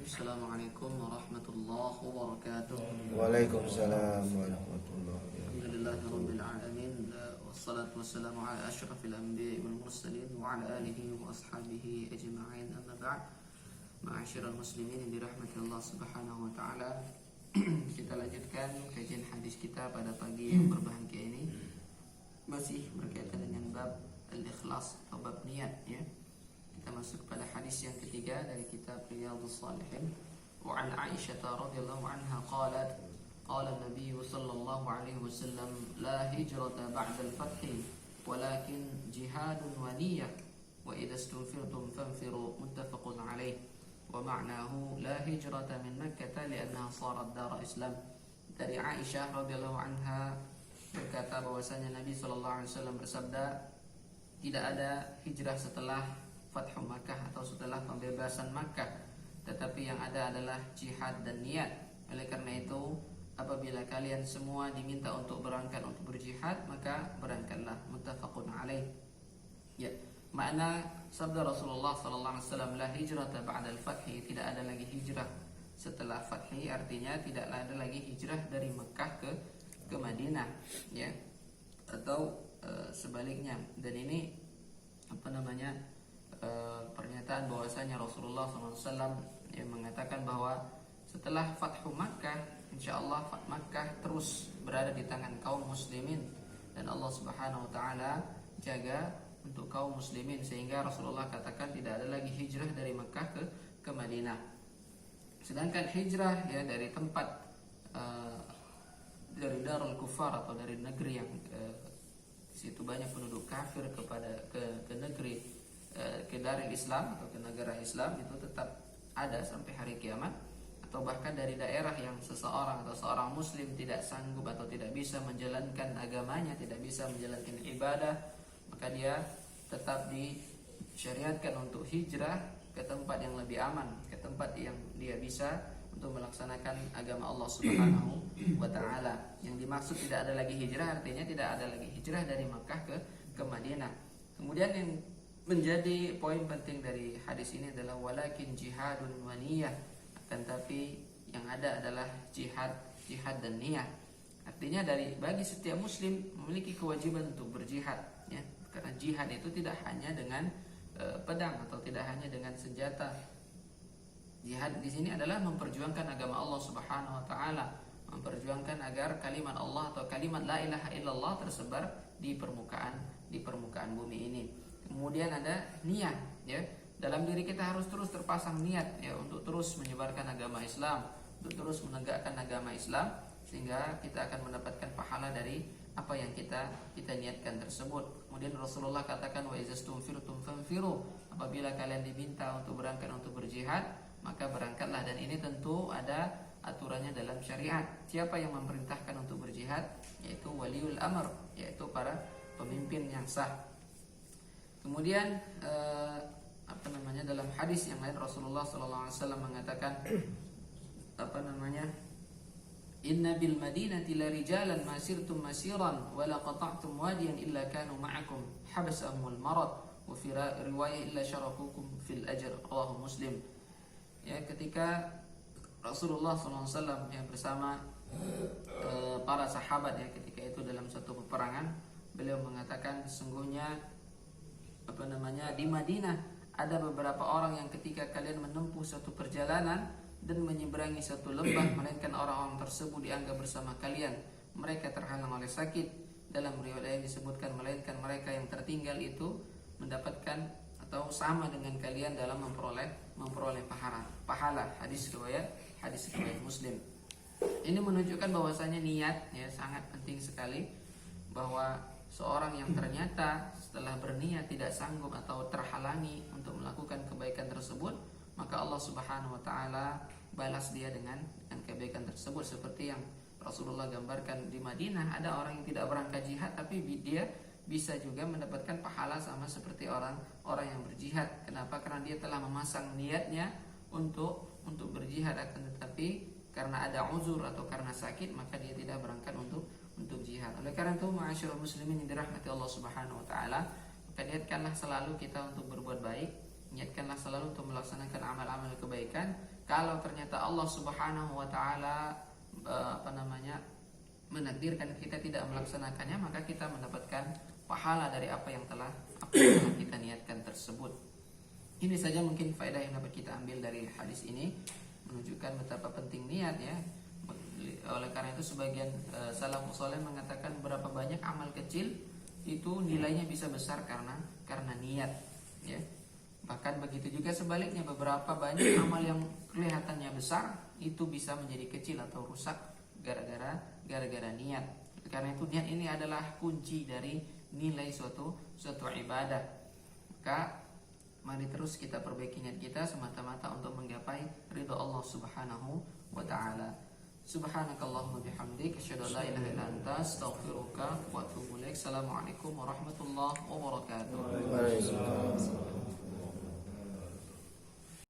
Assalamualaikum warahmatullahi wabarakatuh. Waalaikumsalam warahmatullahi wabarakatuh. Alhamdulillahirabbil alamin wassalatu wassalamu ala asyrafil anbiya'i wal mursalin wa ala alihi wa ashabihi ajma'in, amma ba'd. Ma'asyiral muslimin yang dirahmati Allah Subhanahu wa taala. Kita lanjutkan kajian hadis kita pada pagi yang berbahagia ini. Masih berkaitan dengan bab al-ikhlas atau bab niat, ya. Kita masuk pada hadis yang ketiga dari kitab Riyadhus Shalihin. Wa an Aisyah radhiyallahu anha qalat qala an-nabiy sallallahu alaihi wasallam la hijrata ba'da al-fath walakin jihadun wa niyyah wa idza istunfirtum fanfiru, muttafaqun alaih. Wa ma'nahu la hijrata min Makkah li'annaha sarat dar Islam. Dari Aisyah radhiyallahu anha berkata bahwasanya Nabi sallallahu alaihi wasallam bersabda, tidak ada hijrah setelah Fathu Makkah atau setelah pembebasan Makkah, tetapi yang ada adalah jihad dan niat. Oleh karena itu, apabila kalian semua diminta untuk berangkat untuk berjihad, maka berangkatlah. Muttafaqun alaih. Ya, makna sabda Rasulullah sallallahu alaihi wasallam la hijrata ba'dal fathi, tidak ada lagi hijrah setelah fathi, artinya tidak ada lagi hijrah dari Mekah ke Madinah, ya. Atau sebaliknya. Dan ini pernyataan bahwasanya Rasulullah SAW yang mengatakan bahwa setelah Fathu Makkah, insyaallah Makkah terus berada di tangan kaum muslimin, dan Allah Subhanahu wa taala jaga untuk kaum muslimin, sehingga Rasulullah katakan tidak ada lagi hijrah dari Makkah ke Madinah. Sedangkan hijrah, ya, dari tempat dari Darul Kufar atau dari negeri yang situ banyak penduduk kafir ke negeri ke Darul Islam atau ke negara Islam, itu tetap ada sampai hari kiamat. Atau bahkan dari daerah yang seseorang atau seorang muslim tidak sanggup atau tidak bisa menjalankan agamanya, tidak bisa menjalankan ibadah, maka dia tetap disyariatkan untuk hijrah ke tempat yang lebih aman, ke tempat yang dia bisa untuk melaksanakan agama Allah Subhanahu wa taala. Yang dimaksud tidak ada lagi hijrah, artinya tidak ada lagi hijrah dari Makkah ke Madinah. Kemudian yang menjadi poin penting dari hadis ini adalah walakin jihadun wa niyyah, akan tapi yang ada adalah jihad dan niat. Artinya bagi setiap muslim memiliki kewajiban untuk berjihad, ya. Karena jihad itu tidak hanya dengan pedang atau tidak hanya dengan senjata. Jihad di sini adalah memperjuangkan agama Allah Subhanahu wa taala, memperjuangkan agar kalimat Allah atau kalimat la ilaha illallah tersebar di permukaan bumi ini. Kemudian ada niat, ya. Dalam diri kita harus terus terpasang niat, ya, untuk terus menyebarkan agama Islam, untuk terus menegakkan agama Islam, sehingga kita akan mendapatkan pahala dari apa yang kita niatkan tersebut. Kemudian Rasulullah katakan wa izastumfirtum fanfiru, apabila kalian diminta untuk berangkat untuk berjihad, maka berangkatlah. Dan ini tentu ada aturannya dalam syariat. Siapa yang memerintahkan untuk berjihad? Yaitu waliul amr, yaitu para pemimpin yang sah. Kemudian dalam hadis yang lain Rasulullah sallallahu alaihi wasallam mengatakan inna bil madinati la rijalan masirtum masiran wa la qata'tum wadiyan illa kanu ma'akum habasahumul marad wa fi riwayah illa syarakukum fil ajr, rawahu Muslim. Ya, ketika Rasulullah sallallahu alaihi wasallam yang bersama para sahabat, ya, ketika itu dalam satu peperangan, beliau mengatakan sesungguhnya di Madinah ada beberapa orang yang ketika kalian menempuh satu perjalanan dan menyeberangi satu lembah, melainkan orang-orang tersebut dianggap bersama kalian, mereka terhalang oleh sakit. Dalam riwayat disebutkan melainkan mereka yang tertinggal itu mendapatkan atau sama dengan kalian dalam memperoleh pahala. Hadis riwayat Muslim. Ini menunjukkan bahwasanya niat, ya, sangat penting sekali, bahwa seorang yang ternyata setelah berniat tidak sanggup atau terhalangi untuk melakukan kebaikan tersebut, maka Allah Subhanahu wa taala balas dia dengan kebaikan tersebut. Seperti yang Rasulullah gambarkan di Madinah, ada orang yang tidak berangkat jihad tapi dia bisa juga mendapatkan pahala sama seperti orang yang berjihad. Kenapa? Karena dia telah memasang niatnya untuk berjihad, akan tetapi karena ada uzur atau karena sakit, maka dia tidak berangkat untuk jihad. Oleh karena itu, ma'asyiral muslimin yang dirahmati Allah Subhanahu wa taala, maka niatkanlah selalu kita untuk berbuat baik, niatkanlah selalu untuk melaksanakan amal-amal kebaikan, kalau ternyata Allah Subhanahu wa taala menakdirkan kita tidak melaksanakannya, maka kita mendapatkan pahala dari apa yang telah kita niatkan tersebut. Ini saja mungkin faedah yang dapat kita ambil dari hadis ini, menunjukkan betapa penting niat ya. Oleh karena itu sebagian salafus saleh mengatakan berapa banyak amal kecil itu nilainya bisa besar karena niat ya. Bahkan begitu juga sebaliknya, beberapa banyak amal yang kelihatannya besar itu bisa menjadi kecil atau rusak gara-gara niat. Karena itu niat ini adalah kunci dari nilai suatu ibadah. Maka mari terus kita perbaiki niat kita semata-mata untuk menggapai ridha Allah Subhanahu wa taala. Subhanakallahumma bihamdik asyhadu an la ilaha illa anta astaghfiruka wa atubu ilaik. Assalamualaikum warahmatullahi wabarakatuh. Waalaikumsalam.